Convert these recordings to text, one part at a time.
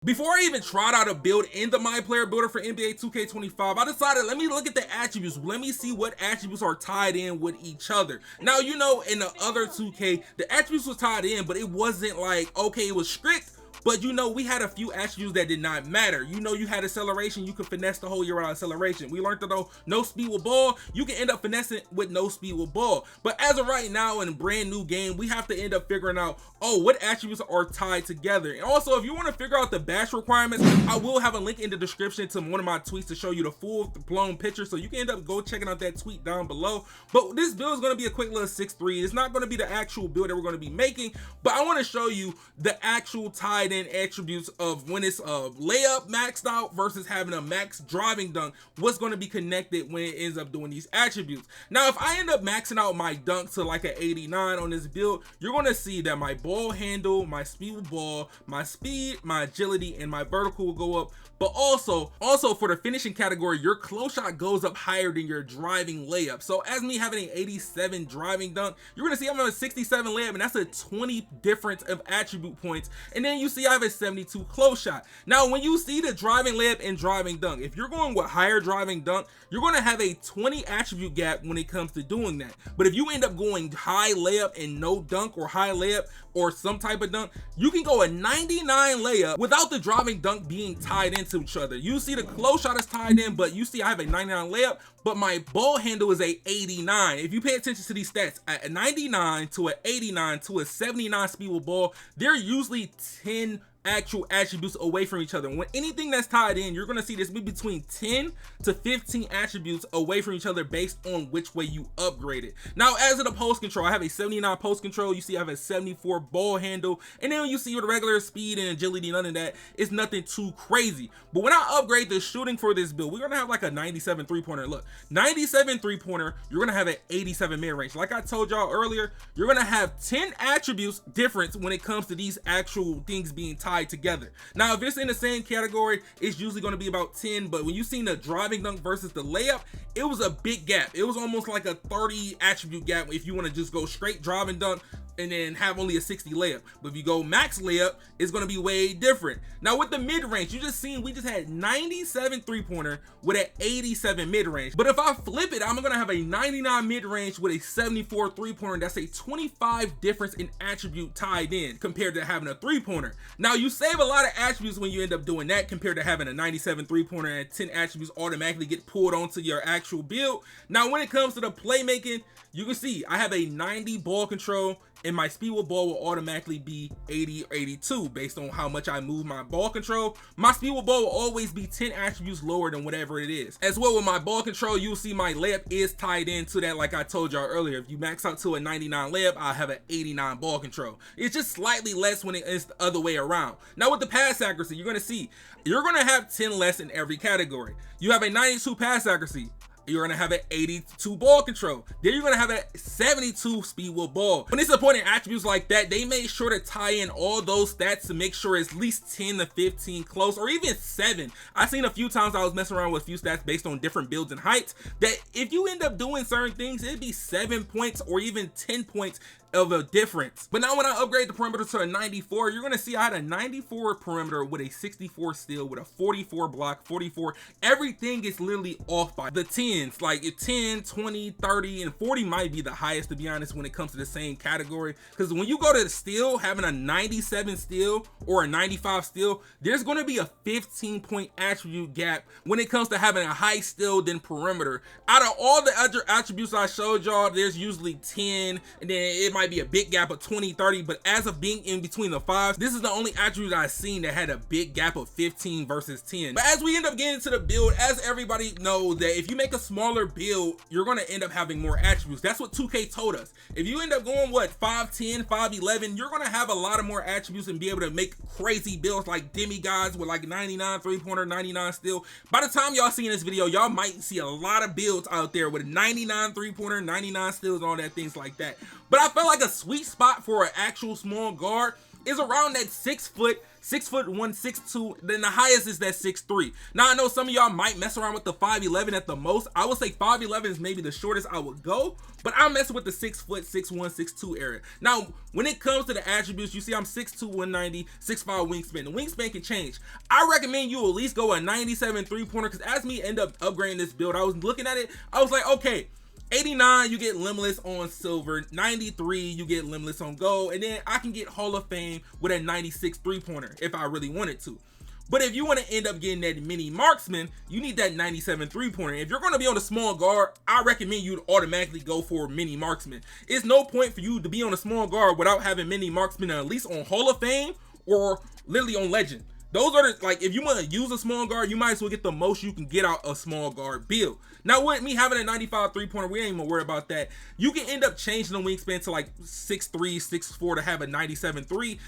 Before I even tried out a build in the My Player Builder for NBA 2K25, I decided, let me look at the attributes. Let me see what attributes are tied in with each other. Now, you know, in the other 2K, the attributes was tied in, but it wasn't like, okay, it was strict. But you know, we had a few attributes that did not matter. You know, you had acceleration, you could finesse the whole year without acceleration. We learned that though, no speed with ball, you can end up finessing with no speed with ball. But as of right now, in a brand new game, we have to end up figuring out, oh, what attributes are tied together. And also, if you want to figure out the bash requirements, I will have a link in the description to one of my tweets to show you the full blown picture, so you can end up go checking out that tweet down below. But this build is going to be a quick little 6-3. It's not going to be the actual build that we're going to be making, but I want to show you the actual tied in attributes of when it's a layup maxed out versus having a max driving dunk, what's going to be connected when it ends up doing these attributes. Now, if I end up maxing out my dunk to like an 89 on this build, you're going to see that my ball handle, my speed with ball, my speed, my agility, and my vertical will go up. But also for the finishing category, your close shot goes up higher than your driving layup. So as me having an 87 driving dunk, you're gonna see I'm on a 67 layup, and that's a 20 difference of attribute points. And then you see I have a 72 close shot. Now, when you see the driving layup and driving dunk, if you're going with higher driving dunk, you're gonna have a 20 attribute gap when it comes to doing that. But if you end up going high layup and no dunk, or high layup or some type of dunk, you can go a 99 layup without the driving dunk being tied into each other. You see the close shot is tied in, but you see I have a 99 layup, but my ball handle is a 89. If you pay attention to these stats, a 99 to an 89 to a 79 speed with ball, they're usually 10 actual attributes away from each other. When anything that's tied in, you're going to see this be between 10 to 15 attributes away from each other based on which way you upgrade it. Now, as of the post control, I have a 79 post control. You see I have a 74 ball handle, and then you see with regular speed and agility, none of that. It's nothing too crazy. But when I upgrade the shooting for this build, we're going to have like a 97 three-pointer. Look, 97 three-pointer, you're going to have an 87 mid-range. Like I told y'all earlier, you're going to have 10 attributes difference when it comes to these actual things being tied together. Now, if it's in the same category, it's usually going to be about 10, but when you seen the driving dunk versus the layup, it was a big gap. It was almost like a 30 attribute gap if you want to just go straight driving dunk and then have only a 60 layup. But if you go max layup, it's going to be way different. Now, with the mid-range, you just seen we just had 97 three-pointer with an 87 mid-range. But if I flip it, I'm going to have a 99 mid-range with a 74 three-pointer. That's a 25 difference in attribute tied in compared to having a three-pointer. Now, you save a lot of attributes when you end up doing that compared to having a 97 three-pointer and 10 attributes automatically get pulled onto your actual build. Now, when it comes to the playmaking, you can see I have a 90 ball control, and my speed with ball will automatically be 80 or 82 based on how much I move my ball control. My speed with ball will always be 10 attributes lower than whatever it is. As well, with my ball control, you'll see my layup is tied into that, like I told y'all earlier. If you max out to a 99 layup, I'll have an 89 ball control. It's just slightly less when it is the other way around. Now, with the pass accuracy, you're gonna see you're gonna have 10 less in every category. You have a 92 pass accuracy, you're gonna have an 82 ball control. Then you're gonna have a 72 speed with ball. When it's important attributes like that, they made sure to tie in all those stats to make sure it's at least 10 to 15 close, or even 7. I've seen a few times I was messing around with a few stats based on different builds and heights, that if you end up doing certain things, it'd be 7 points or even 10 points of a difference. But now when I upgrade the perimeter to a 94, you're gonna see I had a 94 perimeter with a 64 steal, with a 44 block, 44. Everything is literally off by the 10s. Like 10, 20, 30, and 40 might be the highest, to be honest, when it comes to the same category. Because when you go to the steal, having a 97 steal or a 95 steal, there's gonna be a 15-point attribute gap when it comes to having a high steal than perimeter. Out of all the other attributes I showed y'all, there's usually 10, and then it might be a big gap of 20, 30, but as of being in between the 5s, this is the only attribute I've seen that had a big gap of 15 versus 10. But as we end up getting into the build, as everybody knows, that if you make a smaller build, you're going to end up having more attributes. That's what 2K told us. If you end up going, what, 5'10", 5'11", you're going to have a lot of more attributes and be able to make crazy builds like demigods with like 99 three-pointer, 99 steal. By the time y'all seeing this video, y'all might see a lot of builds out there with 99 three-pointer, 99 steals, all that, things like that. But I felt like a sweet spot for an actual small guard is around that 6 foot, 6'1", 6'2", then the highest is that 6'3". Now I know some of y'all might mess around with the 5'11" at the most. I would say 5'11" is maybe the shortest I would go, but I'm messing with the 6 foot, 6'1", 6'2" area. Now, when it comes to the attributes, you see I'm 6'2", 190, 6'5" wingspan. The wingspan can change. I recommend you at least go a 97 3-pointer, because as me end up upgrading this build, I was looking at it, I was like, okay, 89, you get Limitless on silver. 93, you get Limitless on gold. And then I can get Hall of Fame with a 96 3-pointer if I really wanted to. But if you want to end up getting that mini marksman, you need that 97 3-pointer. If you're going to be on a small guard, I recommend you automatically go for mini marksman. It's no point for you to be on a small guard without having mini marksman at least on Hall of Fame or literally on legend. Those are the, like, if you want to use a small guard, you might as well get the most you can get out a small guard build. Now with me having a 95 3-pointer, we ain't even worried about that. You can end up changing the wingspan to like 6'3", 6'4" to have a 97 3.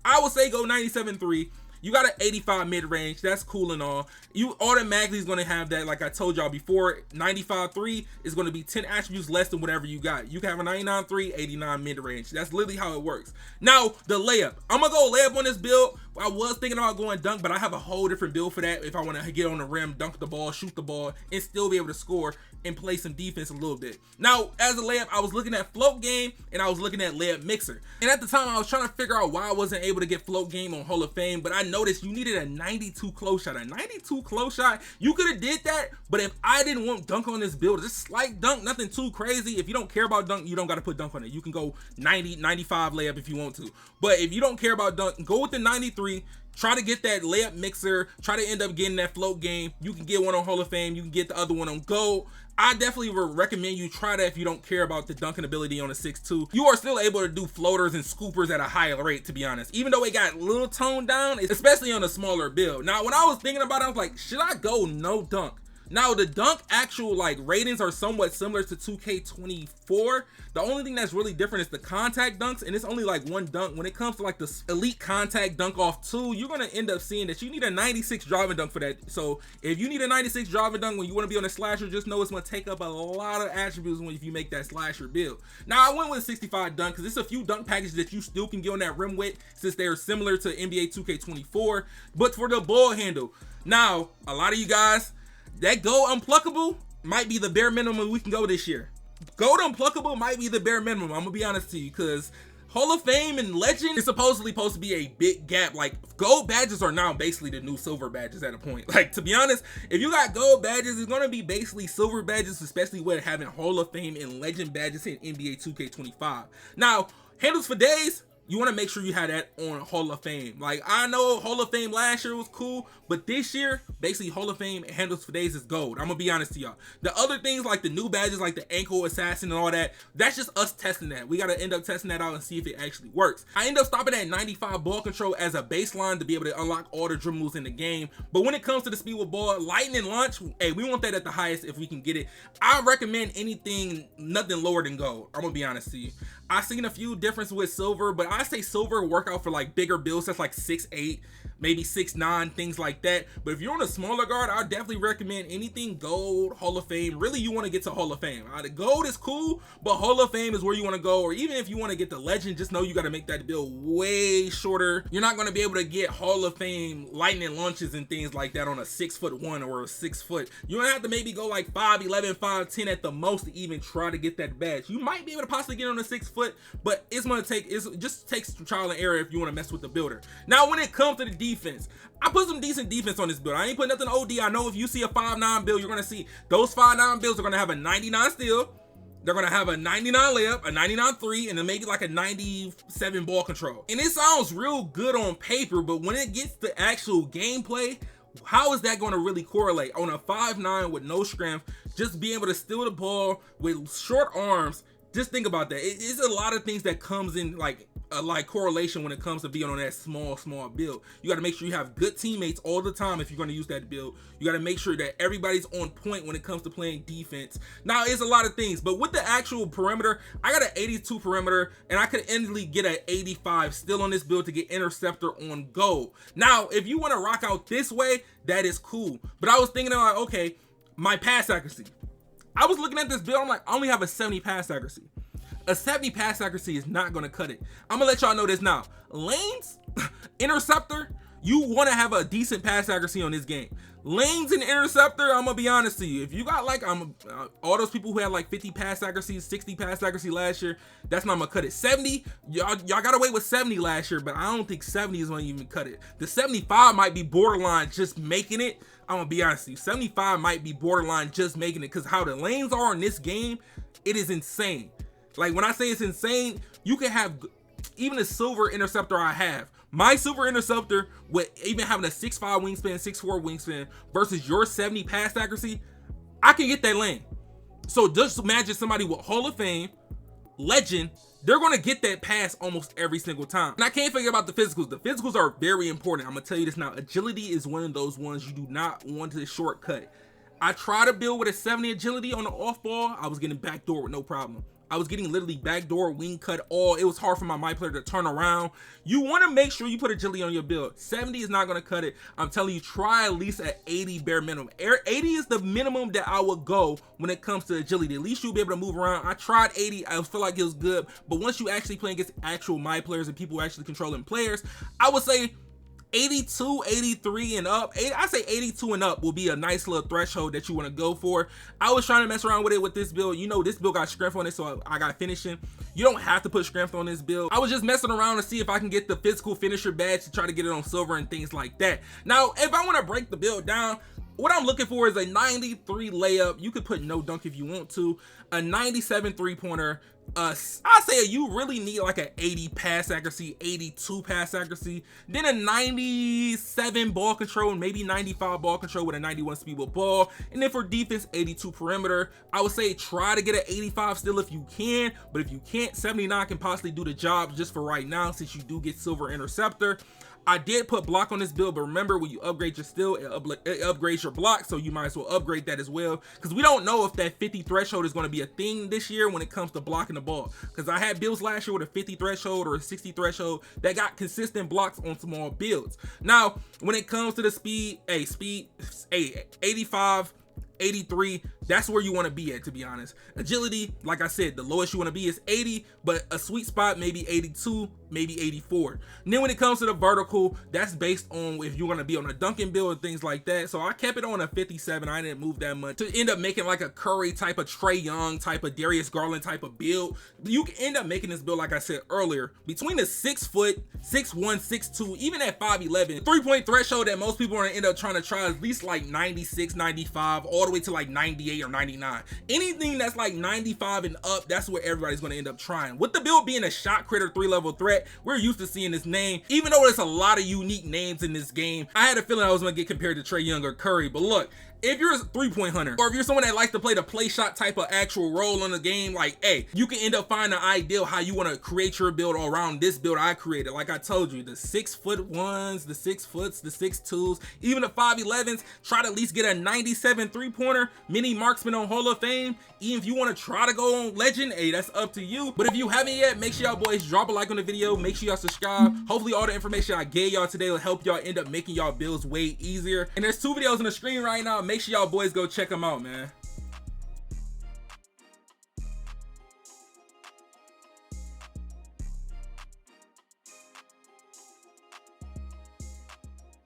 I would say go 97 3. You got an 85 mid-range, that's cool and all. You automatically is going to have that, like I told y'all before, 95 3 is going to be 10 attributes less than whatever you got. You can have a 99 3, 89 mid-range. That's literally how it works. Now, the layup. I'm going to go layup on this build. I was thinking about going dunk, but I have a whole different build for that if I want to get on the rim, dunk the ball, shoot the ball, and still be able to score and play some defense a little bit. Now, as a layup, I was looking at float game and I was looking at layup mixer. And at the time, I was trying to figure out why I wasn't able to get float game on Hall of Fame, but I noticed you needed a 92 close shot. A 92 close shot, you could have did that, but if I didn't want dunk on this build, just slight dunk, nothing too crazy. If you don't care about dunk, you don't got to put dunk on it. You can go 90, 95 layup if you want to. But if you don't care about dunk, go with the 93. Try to get that layup mixer. Try to end up getting that float game. You can get one on Hall of Fame. You can get the other one on gold. I definitely would recommend you try that if you don't care about the dunking ability on a 6'2". You are still able to do floaters and scoopers at a higher rate, to be honest. Even though it got a little toned down, especially on a smaller build. Now, when I was thinking about it, I was like, should I go no dunk? Now, the dunk actual like ratings are somewhat similar to 2K24. The only thing that's really different is the contact dunks, and it's only like one dunk. When it comes to like the elite contact dunk off 2, you're gonna end up seeing that you need a 96 driving dunk for that. So if you need a 96 driving dunk when you want to be on a slasher, just know it's gonna take up a lot of attributes if you make that slasher build. Now, I went with 65 dunk because there's a few dunk packages that you still can get on that rim with, since they're similar to NBA 2K24. But for the ball handle, now a lot of you guys, that gold unpluckable might be the bare minimum we can go this year. Gold unpluckable might be the bare minimum, I'm gonna be honest to you, because Hall of Fame and Legend is supposed to be a big gap. Like, gold badges are now basically the new silver badges at a point. Like, to be honest, if you got gold badges, it's gonna be basically silver badges, especially with having Hall of Fame and Legend badges in NBA 2K25. Now, handles for days, you want to make sure you have that on Hall of Fame. Like, I know Hall of Fame last year was cool, but this year, basically Hall of Fame handles for days is gold. I'm gonna be honest to y'all. The other things like the new badges, like the ankle assassin and all that, that's just us testing that. We gotta end up testing that out and see if it actually works. I end up stopping at 95 ball control as a baseline to be able to unlock all the dribble moves in the game. But when it comes to the speed with ball, lightning launch, hey, we want that at the highest if we can get it. I recommend anything, nothing lower than gold. I'm gonna be honest to you. I've seen a few differences with silver, but I say silver work out for like bigger builds. That's like 6'8", maybe 6'9", things like that. But if you're on a smaller guard, I definitely recommend anything gold, Hall of Fame. Really, you want to get to Hall of Fame. The gold is cool, but Hall of Fame is where you want to go. Or even if you want to get the legend, just know you got to make that build way shorter. You're not going to be able to get Hall of Fame lightning launches and things like that on a 6'1" or a 6 foot. You're going to have to maybe go like 5'11", 5'10" at the most to even try to get that badge. You might be able to possibly get on a 6 foot, but it's going to take, it just takes trial and error if you want to mess with the builder. Now, when it comes to the defense, I put some decent defense on this build. I ain't put nothing OD. I know if you see a 5'9" build, you're going to see those 5'9" builds are going to have a 99 steal. They're going to have a 99 layup, a 99 3, and then maybe like a 97 ball control. And it sounds real good on paper, but when it gets to actual gameplay, how is that going to really correlate? On a 5'9" with no strength, just being able to steal the ball with short arms, just think about that. It's a lot of things that comes in like correlation when it comes to being on that small build. You got to make sure you have good teammates all the time if you're going to use that build. You got to make sure that everybody's on point when it comes to playing defense. Now, it's a lot of things, but with the actual perimeter, I got an 82 perimeter, and I could easily get an 85 still on this build to get interceptor on gold. Now, if you want to rock out this way, that is cool. But I was thinking about, okay, my pass accuracy. I was looking at this build, I'm like, I only have a 70 pass accuracy. A 70 pass accuracy is not gonna cut it. I'm gonna let y'all know this now. Lanes, interceptor, you wanna have a decent pass accuracy on this game. Lanes and interceptor, I'm gonna be honest to you. If you got like all those people who had like 50 pass accuracy, 60 pass accuracy last year, that's not gonna cut it. 70, y'all got away with 70 last year, but I don't think 70 is gonna even cut it. The 75 might be borderline just making it. I'm gonna be honest with you. 75 might be borderline just making it, because how the lanes are in this game, it is insane. Like when I say it's insane, you can have even a silver interceptor I have. My silver interceptor with even having a 6'5 wingspan, 6'4 wingspan versus your 70 pass accuracy, I can get that lane. So just imagine somebody with Hall of Fame, legend, they're gonna get that pass almost every single time. And I can't forget about the physicals. The physicals are very important. I'm gonna tell you this now. Agility is one of those ones you do not want to shortcut. I try to build with a 70 agility on the off ball. I was getting backdoor with no problem. I was getting literally backdoor, wing cut, all. It was hard for my player to turn around. You want to make sure you put agility on your build. 70 is not going to cut it. I'm telling you, try at least at 80 bare minimum. 80 is the minimum that I would go when it comes to agility. At least you'll be able to move around. I tried 80. I feel like it was good. But once you actually play against actual my players and people actually controlling players, I would say 82, 83 and up. I say 82 and up will be a nice little threshold that you want to go for. I was trying to mess around with it with this build. You know, this build got strength on it, so I got finishing. You don't have to put strength on this build. I was just messing around to see if I can get the physical finisher badge to try to get it on silver and things like that. Now, if I want to break the build down, what I'm looking for is a 93 layup. You could put no dunk if you want to. A 97 three-pointer. I say you really need like an 80 pass accuracy, 82 pass accuracy, then a 97 ball control, and maybe 95 ball control with a 91 speed with ball. And then for defense, 82 perimeter. I would say try to get an 85 still if you can, but if you can't, 79 can possibly do the job just for right now, since you do get silver interceptor. I did put block on this build, but remember, when you upgrade your steal, it upgrades your block, so you might as well upgrade that as well, because we don't know if that 50 threshold is going to be a thing this year when it comes to blocking the ball, because I had builds last year with a 50 threshold or a 60 threshold that got consistent blocks on small builds. Now, when it comes to the speed, 85, 83, that's where you want to be at, to be honest. Agility, like I said, the lowest you want to be is 80, but a sweet spot maybe 82, maybe 84. And then when it comes to the vertical, that's based on if you're going to be on a dunking build and things like that. So I kept it on a 57. I didn't move that much to end up making like a Curry type of, Trae Young type of, Darius Garland type of build. You can end up making this build, like I said earlier, between the 6 foot, 6'1", 6'2", even at 5'11", 3-point threshold that most people are going to end up trying to try at least like 96, 95, all the way to like 98 or 99. Anything that's like 95 and up, that's where everybody's going to end up trying. With the build being a shot critter 3-level threat, we're used to seeing this name. Even though there's a lot of unique names in this game, I had a feeling I was going to get compared to Trae Young or Curry. But look, if you're a 3-point hunter, or if you're someone that likes to play the play shot type of actual role in the game, like, hey, you can end up finding an ideal how you want to create your build around this build I created. Like I told you, the 6'1", the 6 foots, the 6'2", even the 5'11s, try to at least get a 97 three-pointer, mini marksman on Hall of Fame. Even if you want to try to go on legend, hey, that's up to you. But if you haven't yet, make sure y'all boys drop a like on the video, make sure y'all subscribe. Hopefully all the information I gave y'all today will help y'all end up making y'all builds way easier. And there's 2 videos on the screen right now. Make sure y'all boys go check them out, man.